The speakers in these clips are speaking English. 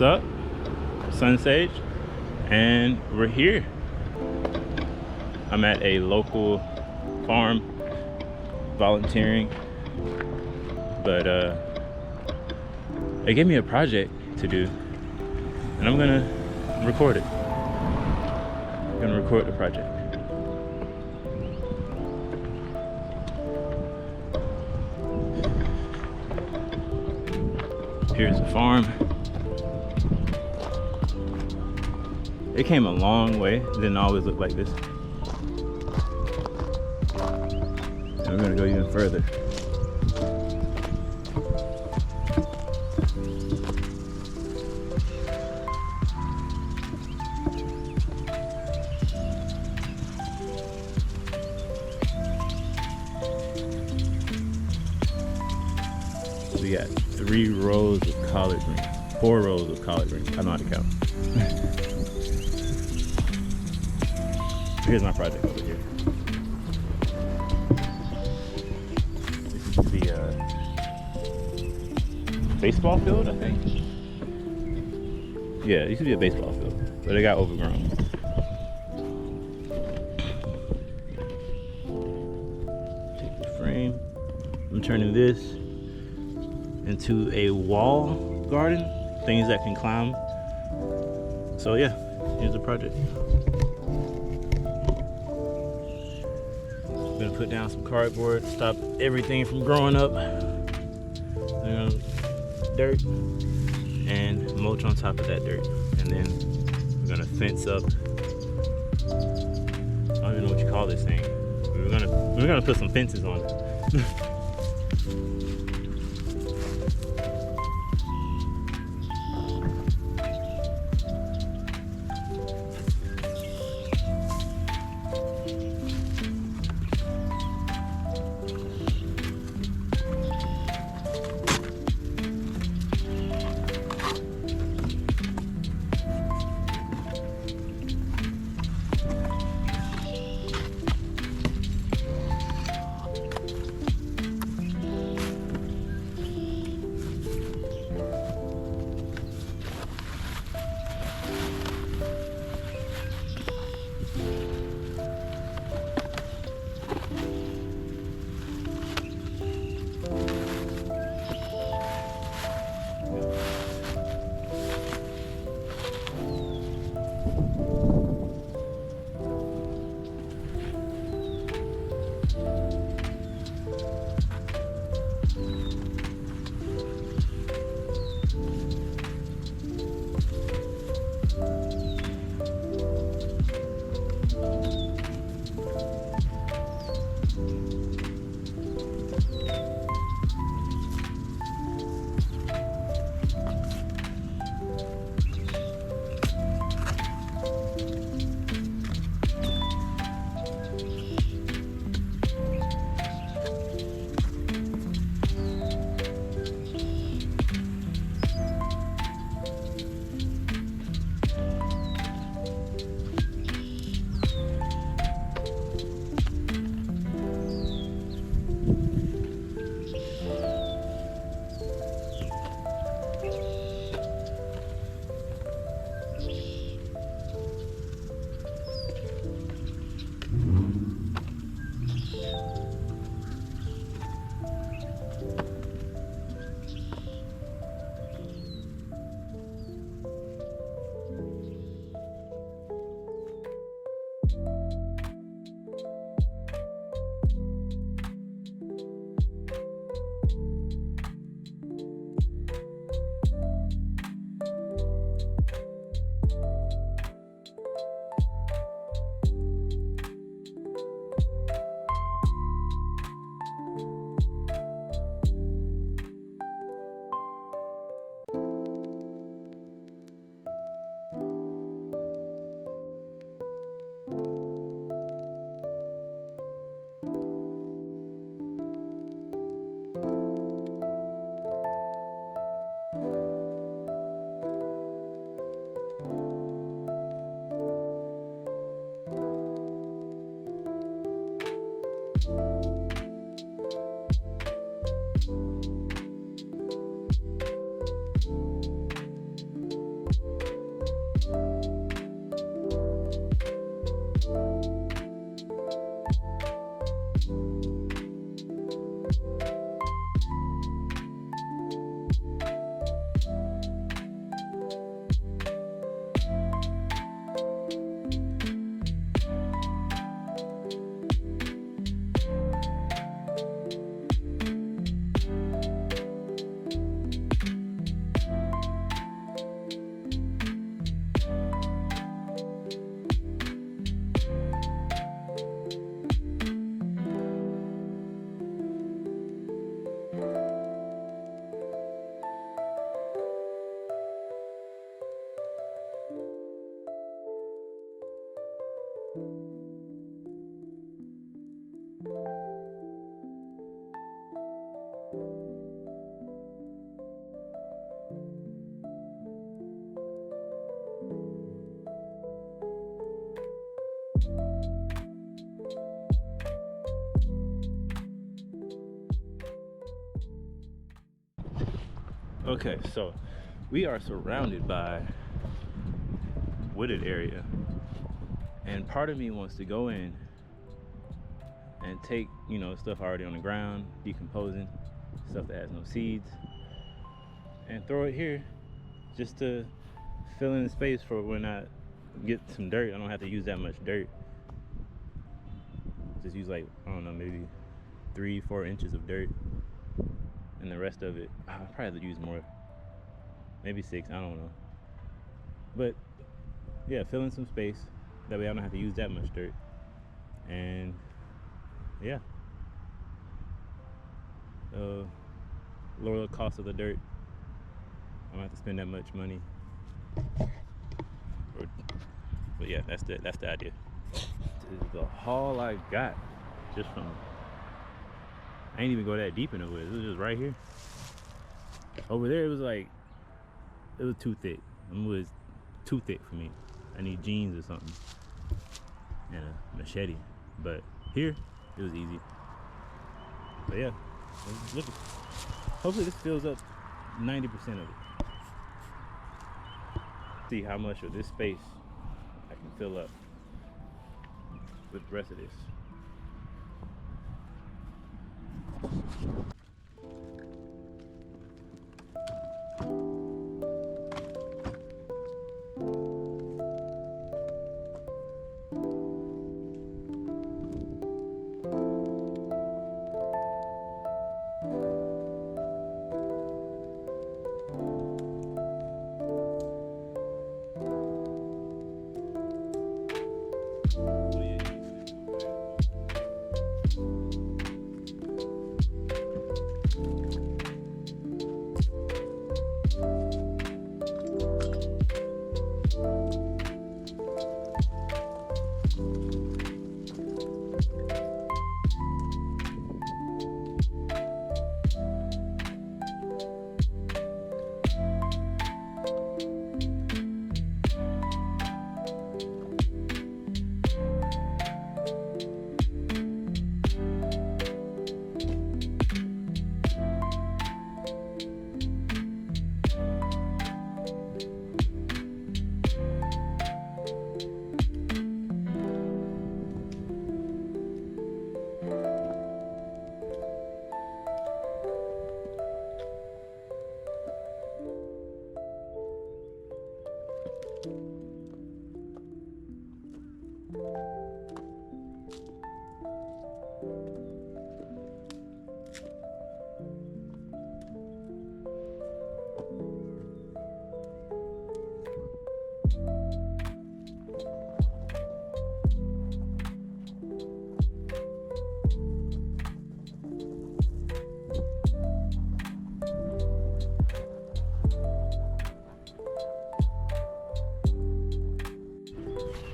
up? Sun Sage, and we're here. I'm at a local farm volunteering, but they gave me a project to do, and I'm gonna record it. I'm gonna record the project. Here's the farm. It came a long way. It didn't always look like this. And we're gonna go even further. We got 3 rows of collard greens, 4 rows of collard greens. I know how to count. Here's my project over here. This used to be a baseball field, I think. Yeah, it used to be a baseball field, but it got overgrown. Take the frame. I'm turning this into a wall garden, things that can climb. So yeah, here's the project. I'm gonna put down some cardboard, stop everything from growing up. Dirt, and mulch on top of that dirt. And then we're gonna fence up. I don't even know what you call this thing. We're gonna put some fences on it. Okay, so we are surrounded by wooded area, and part of me wants to go in and take, you know, stuff already on the ground, decomposing, stuff that has no seeds, and throw it here just to fill in the space for when I get some dirt. I don't have to use that much dirt. Just use like, I don't know, maybe 3-4 inches of dirt, and the rest of it I'll probably have to use more, maybe 6, I don't know. But yeah, fill in some space, that way I don't have to use that much dirt. And yeah, lower the cost of the dirt. I don't have to spend that much money. But yeah, that's the idea. This is the haul I got just from, I ain't even go that deep in the woods. It was just right here. Over there, it was like, it was too thick. It was too thick for me. I need jeans or something and a machete. But here, it was easy. But yeah, look. Hopefully this fills up 90% of it. See how much of this space I can fill up with the rest of this.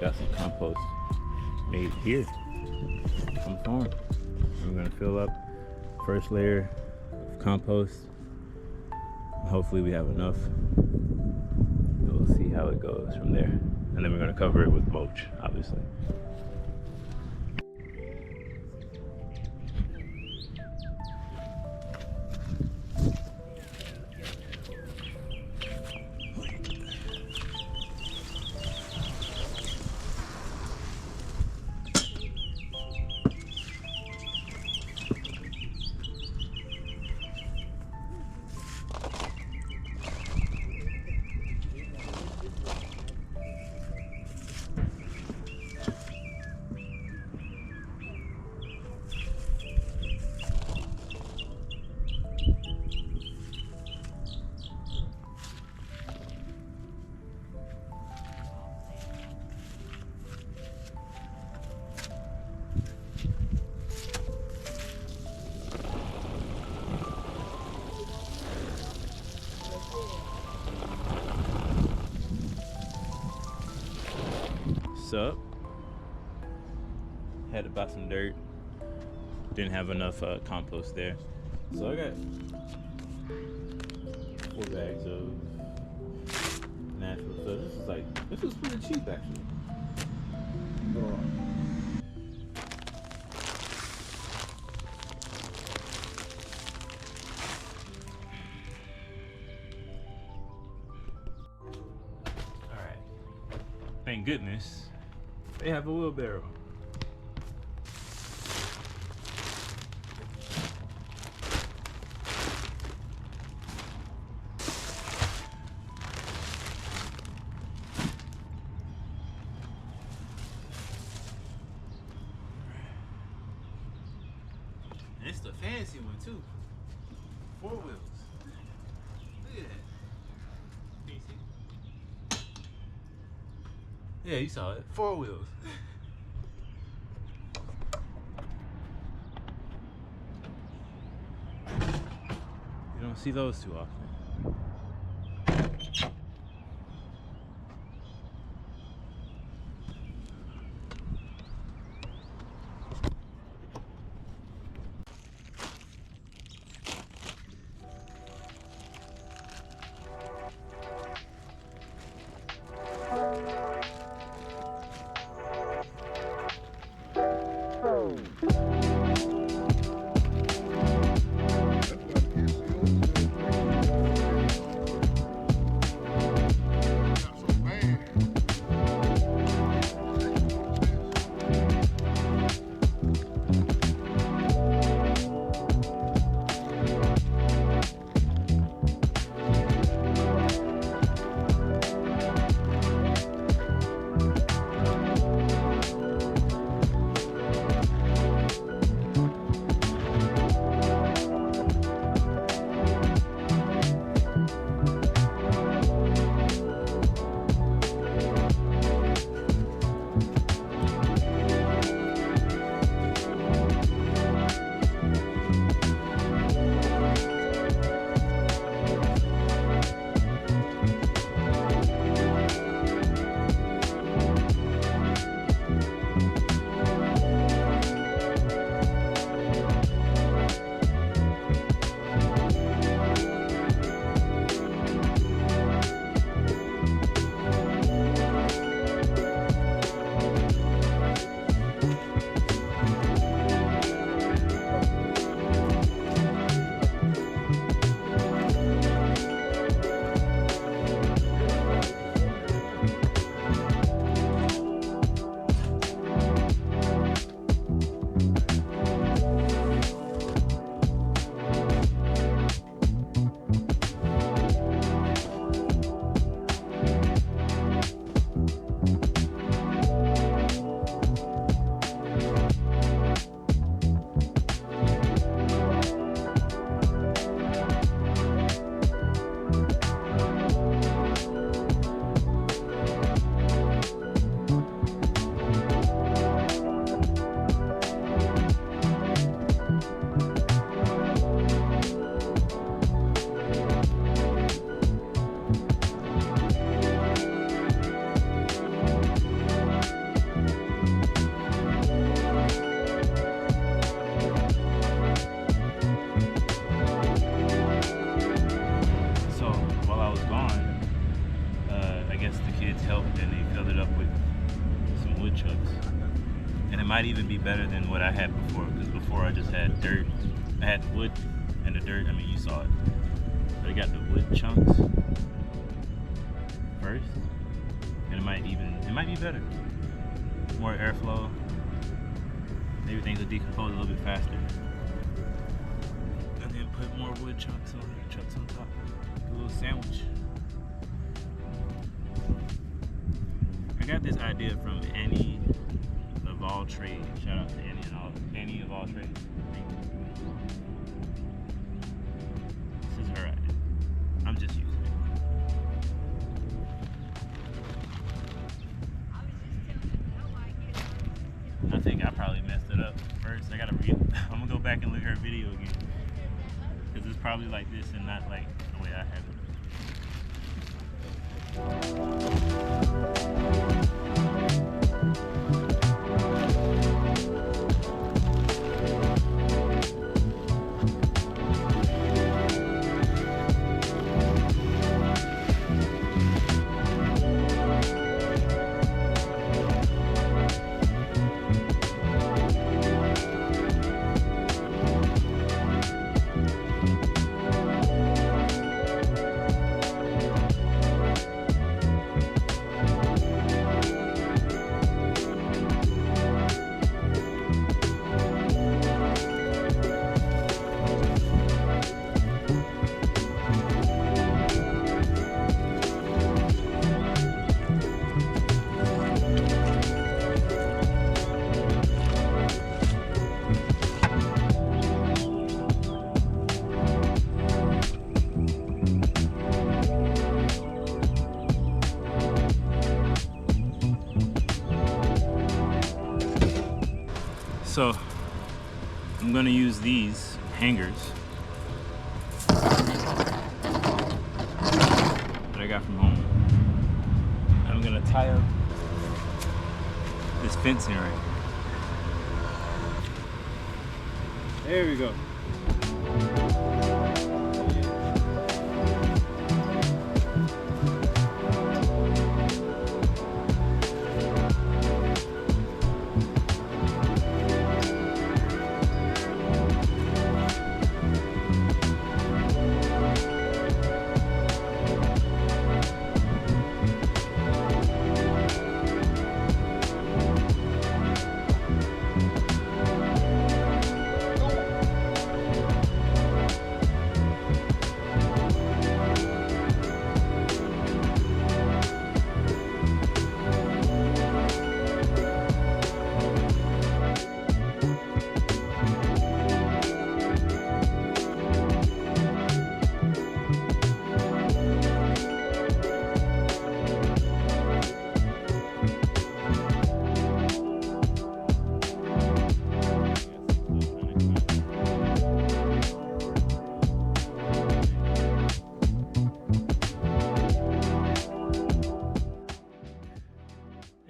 Got some compost made here on the farm. I'm gonna fill up first layer of compost. Hopefully we have enough. We'll see how it goes from there. And then we're gonna cover it with mulch, obviously. Up, had to buy some dirt, didn't have enough compost there, so I got 4 bags of natural stuff. This was pretty cheap actually. thank goodness, they have a wheelbarrow. It's the fancy one too. 4 wheels. Look at that. Can you see? Yeah, you saw it. 4 wheels. You don't see those too often. Might even be better than what I had before, because before I just had dirt. I had the wood and the dirt. I mean, you saw it. But I got the wood chunks first, and it might be better. More airflow. Maybe things will decompose a little bit faster. And then put more wood chunks on top. A little sandwich. I got this idea from Annie of all trades. Shout out to Annie of all trades. This is her idea. I'm just using it. I think I probably messed it up first. I'm gonna go back and look at her video again, because it's probably like this and not like the way I have it. So I'm gonna use these hangers that I got from home. I'm gonna tie up this fencing right here. There we go.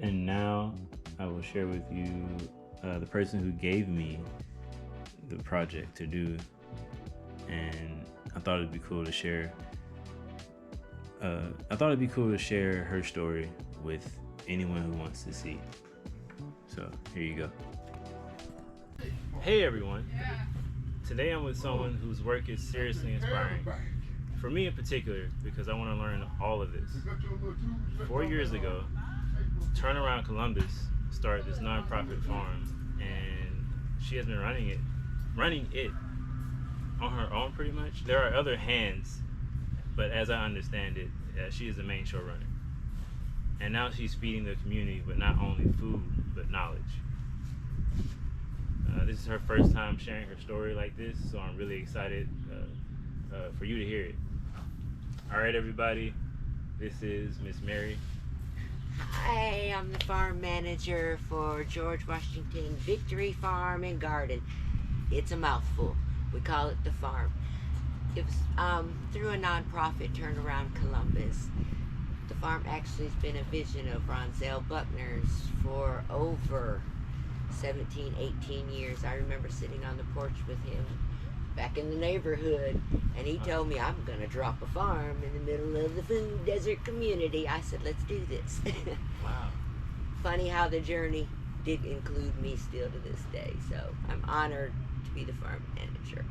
And now I will share with you the person who gave me the project to do, and I thought it'd be cool to share. Her story with anyone who wants to see. So here you go. Hey everyone. Today I'm with someone whose work is seriously inspiring. For me in particular, because I want to learn all of this. 4 years ago, Turnaround Columbus started this nonprofit farm, and she has been running it on her own pretty much. There are other hands, but as I understand it, she is the main showrunner. And now she's feeding the community with not only food, but knowledge. This is her first time sharing her story like this, so I'm really excited for you to hear it. All right, everybody, this is Miss Mary. Hi, I'm the farm manager for George Washington Victory Farm and Garden. It's a mouthful. We call it the farm. It was through a nonprofit, Turnaround Columbus. The farm actually has been a vision of Ronzel Buckner's for over 17, 18 years. I remember sitting on the porch with him back in the neighborhood, and he told me, I'm going to drop a farm in the middle of the food desert community. I said, let's do this. Wow. Funny how the journey did include me still to this day, so I'm honored to be the farm manager.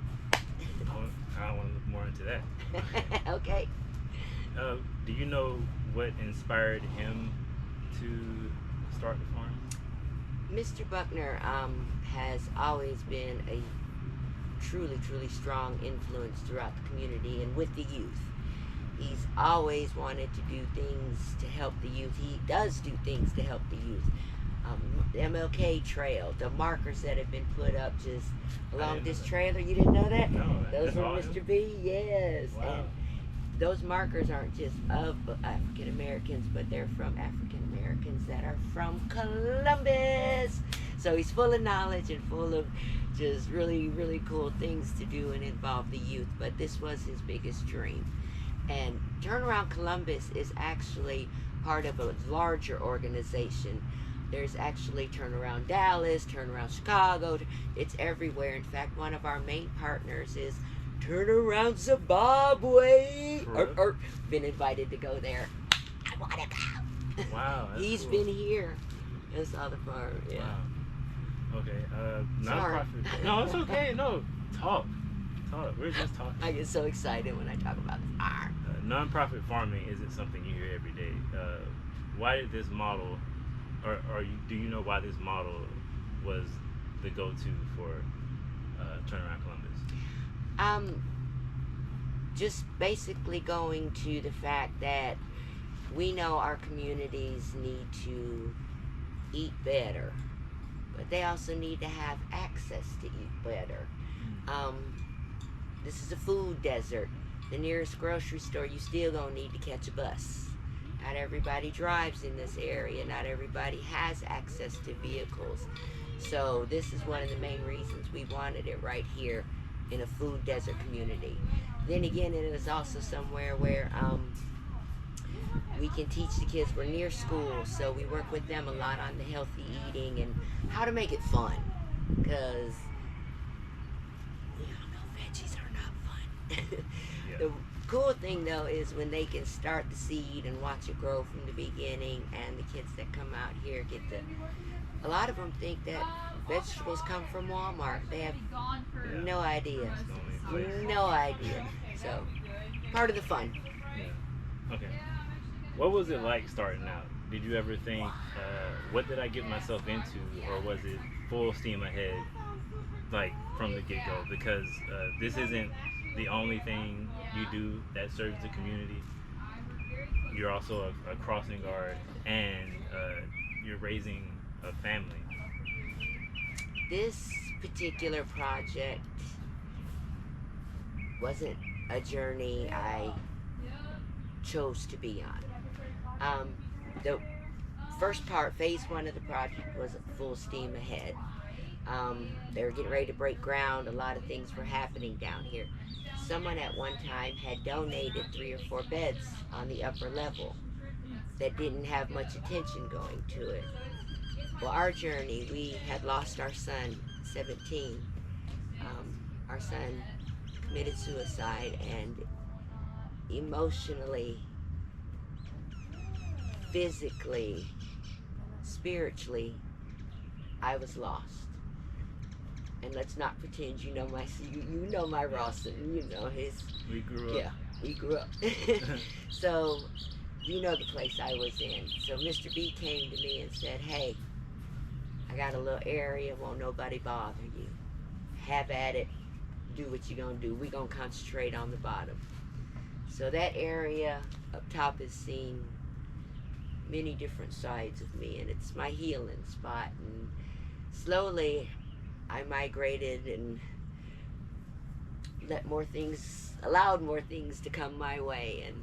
I want to look more into that. Okay. Do you know what inspired him to start the farm? Mr. Buckner has always been a truly strong influence throughout the community and with the youth. He's always wanted to do things to help the youth. He does do things to help the youth. The MLK Trail, the markers that have been put up just along this trailer. You didn't know that? No. Those were awesome. Mr. B, yes. Wow. And those markers aren't just of African Americans, but they're from African Americans that are from Columbus. So he's full of knowledge and full of just really cool things to do and involve the youth. But this was his biggest dream. And Turnaround Columbus is actually part of a larger organization. There's actually Turnaround Dallas, Turnaround Chicago. It's everywhere. In fact, one of our main partners is Turnaround Zimbabwe. Been invited to go there. I want to go. Wow. He's cool. been here. It's all the farm. Yeah. Wow. Okay. Sorry. Nonprofit. No, it's okay. No, talk. We're just talking. I get so excited when I talk about the farm. Nonprofit farming isn't something you hear every day. Why did this model, do you know why this model was the go-to for Turnaround Columbus? Just basically going to the fact that we know our communities need to eat better, but they also need to have access to eat better. This is a food desert. The nearest grocery store, you still gonna need to catch a bus. Not everybody drives in this area. Not everybody has access to vehicles. So this is one of the main reasons we wanted it right here in a food desert community. Then again, it is also somewhere where we can teach the kids. We're near school, so we work with them a lot on the healthy eating and how to make it fun. Because we all know veggies are not fun. Yeah. The cool thing though is when they can start the seed and watch it grow from the beginning, and the kids that come out here get to. A lot of them think that vegetables come from Walmart. They have no idea. That's the only place. No idea. So, part of the fun. Yeah. Okay. What was it like starting out? Did you ever think, what did I get myself into, or was it full steam ahead, like from the get-go? Because this isn't the only thing you do that serves the community. You're also a crossing guard, and you're raising a family. This particular project wasn't a journey I chose to be on. The first part, phase one of the project, was full steam ahead. They were getting ready to break ground. A lot of things were happening down here. Someone at one time had donated 3 or 4 beds on the upper level that didn't have much attention going to it. Well, our journey, we had lost our son, 17. Our son committed suicide, and emotionally, physically, spiritually, I was lost. And let's not pretend you know you know my Rawson, you know his. We grew up. Yeah, we grew up. So, you know the place I was in. So Mr. B came to me and said, hey, I got a little area, won't nobody bother you. Have at it, do what you're gonna do. We're gonna concentrate on the bottom. So that area up top has seen many different sides of me, and it's my healing spot. And slowly I migrated and allowed more things to come my way, and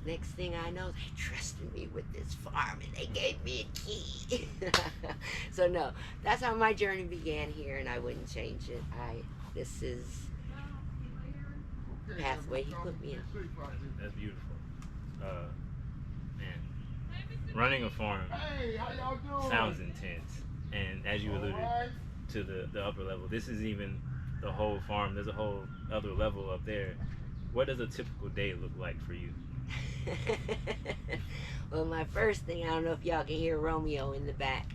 next thing I know, they trusted me with this farm and they gave me a key. So no, that's how my journey began here, and I wouldn't change it. This is the pathway he put me in. That's beautiful. Man, running a farm sounds intense, and as you alluded to the upper level, this is even the whole farm. There's a whole other level up there. What does a typical day look like for you? Well, my first thing, I don't know if y'all can hear Romeo in the back.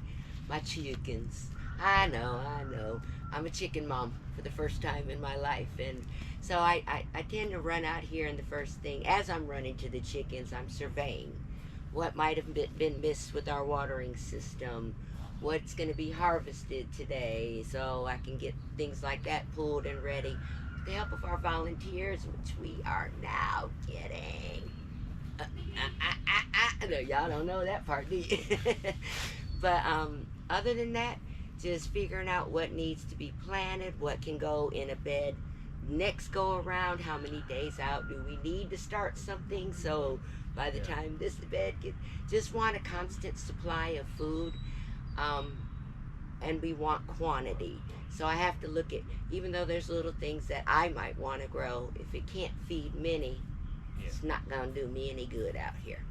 My chickens. I know. I'm a chicken mom for the first time in my life. And so I tend to run out here, and the first thing, as I'm running to the chickens, I'm surveying what might have been missed with our watering system, what's going to be harvested today, so I can get things like that pulled and ready. With the help of our volunteers, which we are now getting. No, y'all don't know that part, do you? But other than that, just figuring out what needs to be planted, what can go in a bed next go around, how many days out do we need to start something, so by the time this bed gets, just want a constant supply of food, and we want quantity. So I have to look at, even though there's little things that I might want to grow, if it can't feed many, it's not gonna do me any good out here.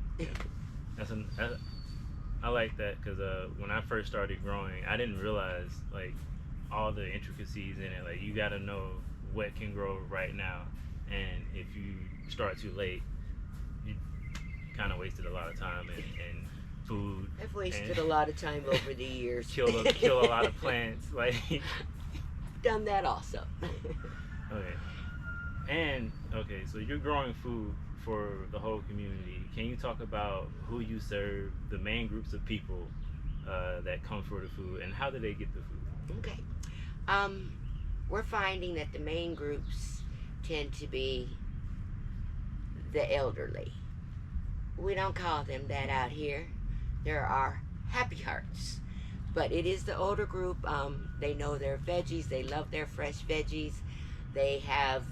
I like that, because when I first started growing, I didn't realize like all the intricacies in it. Like, you got to know what can grow right now, and if you start too late, you kind of wasted a lot of time and food. I've wasted a lot of time over the years. kill a lot of plants. Like, done that also. Okay, so you're growing food for the whole community. Can you talk about who you serve, the main groups of people that come for the food, and how do they get the food? Okay. We're finding that the main groups tend to be the elderly. We don't call them that out here. There are happy hearts. But it is the older group. They know their veggies. They love their fresh veggies. They have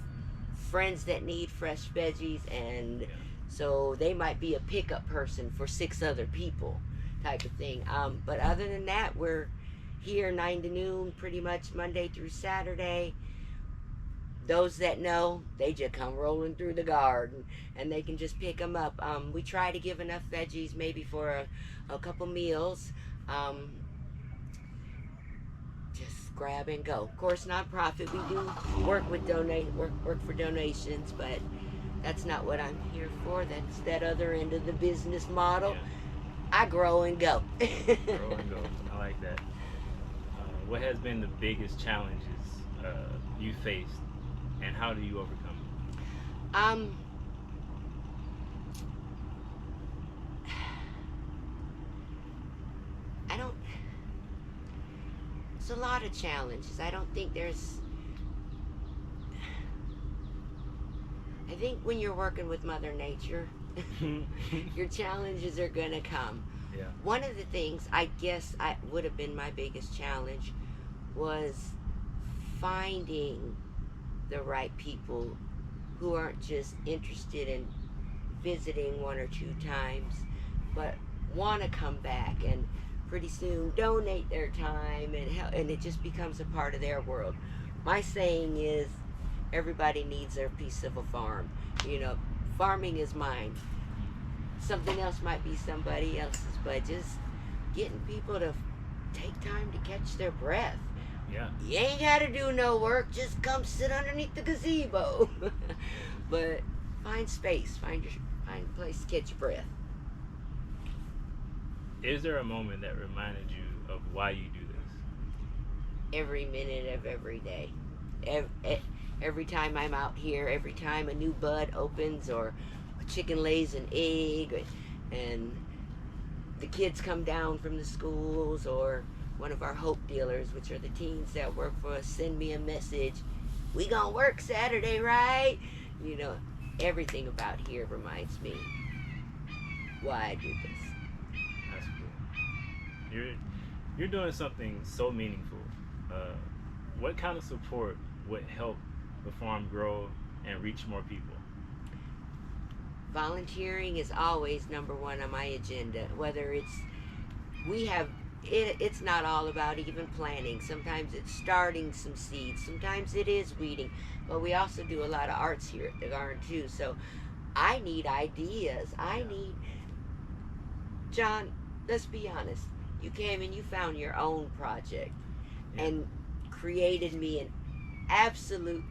friends that need fresh veggies, and so they might be a pickup person for 6 other people type of thing. But other than that, we're here 9 to noon, pretty much Monday through Saturday. Those that know, they just come rolling through the garden and they can just pick them up. We try to give enough veggies maybe for a couple meals. Just grab and go. Of course, nonprofit. We do work with work for donations, but that's not what I'm here for. That's that other end of the business model. Yeah. I grow and go. Grow and go. I like that. What has been the biggest challenges you faced, and how do you overcome them? I don't. It's a lot of challenges. I don't think there's. I think when you're working with Mother Nature, your challenges are gonna come. Yeah. One of the things I guess I would have been my biggest challenge was finding the right people who aren't just interested in visiting 1 or 2 times, but want to come back and pretty soon donate their time and help, and it just becomes a part of their world. My saying is, everybody needs their piece of a farm. You know, farming is mine. Something else might be somebody else's, but just getting people to take time to catch their breath. Yeah. You ain't gotta do no work, just come sit underneath the gazebo. But find space, find a place to catch your breath. Is there a moment that reminded you of why you do this? Every minute of every day. Every time I'm out here, every time a new bud opens or a chicken lays an egg and the kids come down from the schools, or one of our hope dealers, which are the teens that work for us, send me a message. We gonna work Saturday, right? You know, everything about here reminds me why I do this. That's cool. You're doing something so meaningful. What kind of support would help the farm grow and reach more people? Volunteering is always number one on my agenda. Whether it's not all about even planting. Sometimes it's starting some seeds. Sometimes it is weeding. But we also do a lot of arts here at the garden too. So I need ideas. John, let's be honest. You came and you found your own project and created me an absolute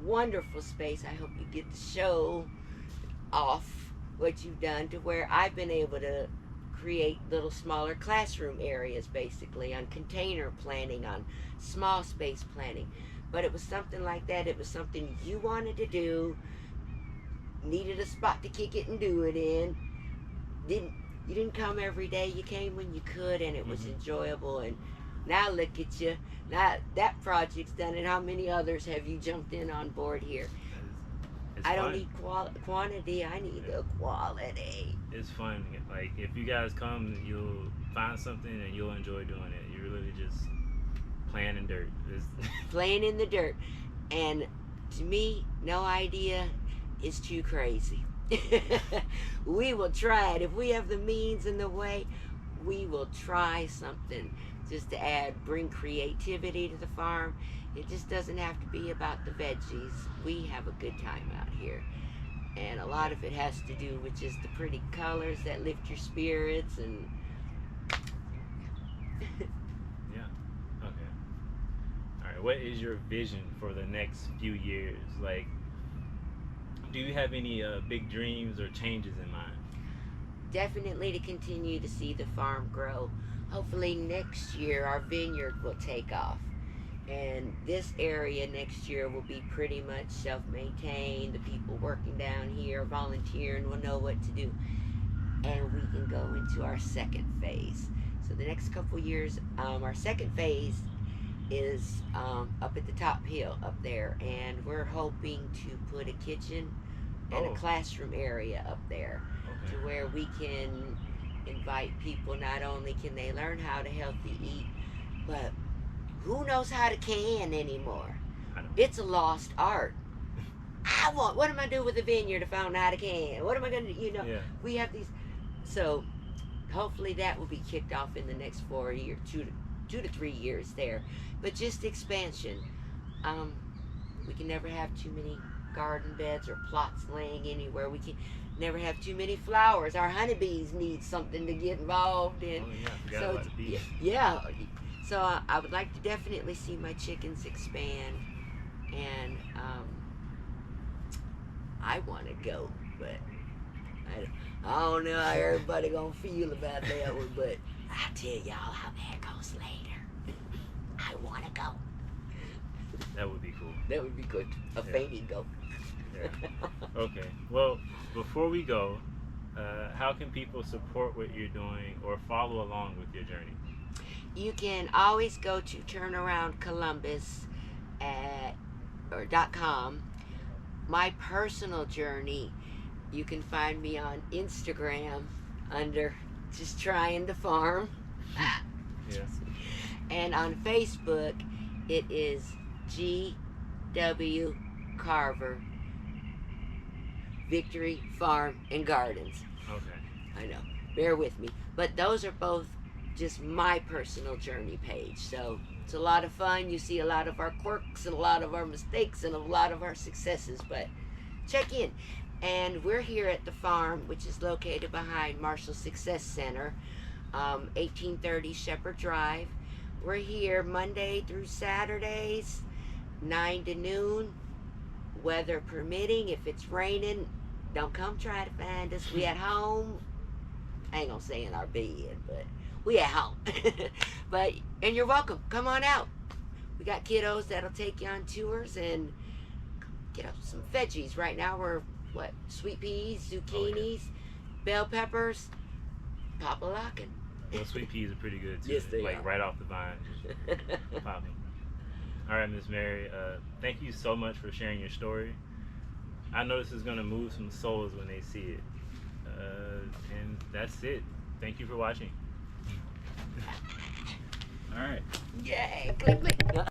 wonderful space. I hope you get to show off what you've done, to where I've been able to create little smaller classroom areas, basically on container planting, on small space planting. But it was something like that. It was something you wanted to do, needed a spot to kick it and do it in. You didn't come every day. You came when you could, and it was enjoyable. And now look at you. Now that project's done, and how many others have you jumped in on board here? I don't need quantity. I need the quality. It's fun. Like, if you guys come, you'll find something and you'll enjoy doing it. You're really just playing in dirt. Playing in the dirt. And to me, no idea is too crazy. We will try it. If we have the means and the way, we will try something just to bring creativity to the farm. It just doesn't have to be about the veggies. We have a good time out here. And a lot of it has to do with just the pretty colors that lift your spirits and Yeah. Okay. All right. What is your vision for the next few years? Like, do you have any big dreams or changes in mind? Definitely to continue to see the farm grow. Hopefully next year our vineyard will take off. And this area next year will be pretty much self-maintained. The people working down here, volunteering, will know what to do. And we can go into our second phase. So the next couple years, our second phase is up at the top hill up there. And we're hoping to put a kitchen and a classroom area up there, to where we can invite people. Not only can they learn how to healthy eat, but who knows how to can anymore? It's a lost art. What am I doing with the vineyard if I don't know how to can? What am I going to, we have these. So hopefully that will be kicked off in the next 2 to 3 years there, but just expansion. We can never have too many garden beds or plots laying anywhere. We can never have too many flowers. Our honeybees need something to get involved in. Oh yeah, I forgot So about the bees. yeah, so I would like to definitely see my chickens expand, and I want to go, but I don't know how everybody gonna feel about that one. But I'll tell y'all how that goes later. I want to go. That would be cool. That would be good. A fainting go. Yeah. Okay. Well, before we go, how can people support what you're doing or follow along with your journey? You can always go to turnaroundcolumbus .com. My personal journey, you can find me on Instagram under just trying to farm. Yeah. And on Facebook, it is G.W. Carver, Victory Farm and Gardens. Okay. I know, bear with me. But those are both just my personal journey page. So it's a lot of fun. You see a lot of our quirks and a lot of our mistakes and a lot of our successes. But check in. And we're here at the farm, which is located behind Marshall Success Center, 1830 Shepherd Drive. We're here Monday through Saturdays, 9 to noon, weather permitting. If it's raining, don't come try to find us. We at home. I ain't gonna say in our bed, but we at home. And you're welcome. Come on out. We got kiddos that'll take you on tours and get up some veggies. Right now we're sweet peas, zucchinis, bell peppers, pop-a-lockin'. Well, sweet peas are pretty good too. Yes, they like are. right off the vine, just popping. All right, Miss Mary. Thank you so much for sharing your story. I know this is gonna move some souls when they see it. And that's it. Thank you for watching. All right. Yay! Click, click.